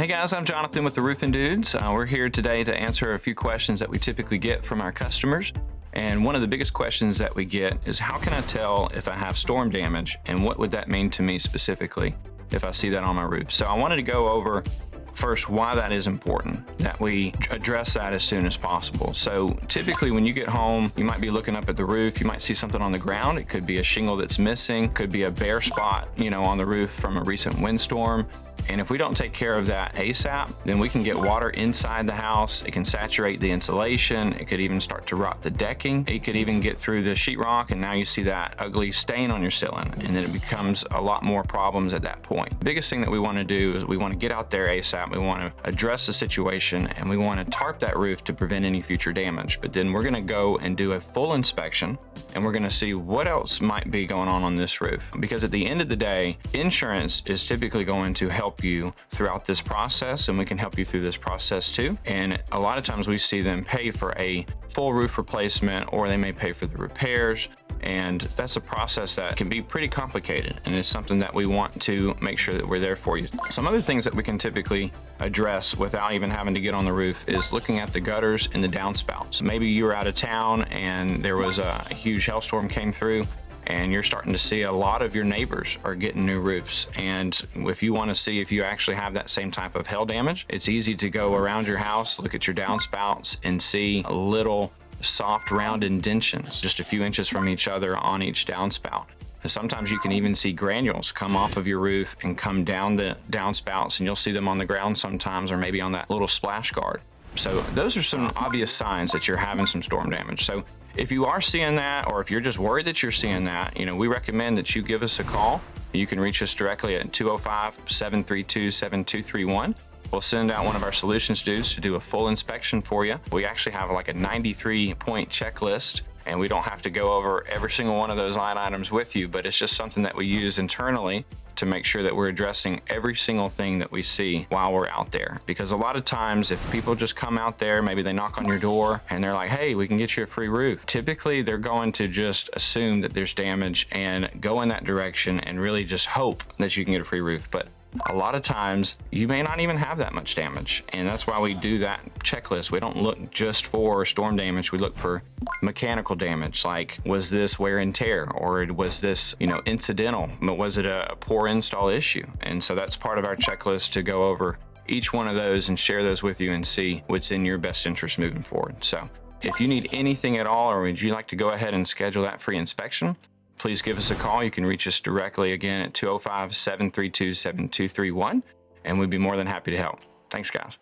Hey guys, I'm Jonathan with the Roofing Dudes. We're here today to answer a few questions that we typically get from our customers. And one of the biggest questions that we get is, how can I tell if I have storm damage, and what would that mean to me specifically if I see that on my roof? So I wanted to go over first why that is important, that we address that as soon as possible. So typically when you get home, you might be looking up at the roof, you might see something on the ground. It could be a shingle that's missing, could be a bare spot, on the roof from a recent windstorm. And if we don't take care of that ASAP, then we can get water inside the house. It can saturate the insulation. It could even start to rot the decking. It could even get through the sheetrock, and now you see that ugly stain on your ceiling, and then it becomes a lot more problems at that point. The biggest thing that we want to do is we want to get out there ASAP. We want to address the situation, and we want to tarp that roof to prevent any future damage. But then we're going to go and do a full inspection, and we're going to see what else might be going on this roof. Because at the end of the day, insurance is typically going to help you throughout this process, and we can help you through this process too. And a lot of times we see them pay for a full roof replacement, or they may pay for the repairs. And that's a process that can be pretty complicated, and it's something that we want to make sure that we're there for you. Some other things that we can typically address without even having to get on the roof is looking at the gutters and the downspouts. Maybe you were out of town and there was a huge hailstorm came through, and you're starting to see a lot of your neighbors are getting new roofs. And if you want to see if you actually have that same type of hail damage, it's easy to go around your house, look at your downspouts, and see a little soft round indentions just a few inches from each other on each downspout. And sometimes you can even see granules come off of your roof and come down the downspouts, and you'll see them on the ground sometimes, or maybe on that little splash guard. So those are some obvious signs that you're having some storm damage. So if you are seeing that, or if you're just worried that you're seeing that, we recommend that you give us a call. You can reach us directly at 205-732-7231. We'll send out one of our solutions dudes to do a full inspection for you. We actually have like a 93-point checklist, and we don't have to go over every single one of those line items with you, but it's just something that we use internally to make sure that we're addressing every single thing that we see while we're out there. Because a lot of times if people just come out there, maybe they knock on your door and they're like, hey, we can get you a free roof. Typically they're going to just assume that there's damage and go in that direction and really just hope that you can get a free roof. But a lot of times you may not even have that much damage, and that's why we do that checklist. We don't look just for storm damage. We look for mechanical damage, like was this wear and tear, or was this incidental, but was it a poor install issue? And so that's part of our checklist, to go over each one of those and share those with you and see what's in your best interest moving forward. So if you need anything at all, or would you like to go ahead and schedule that free inspection, please give us a call. You can reach us directly again at 205-732-7231, and we'd be more than happy to help. Thanks, guys.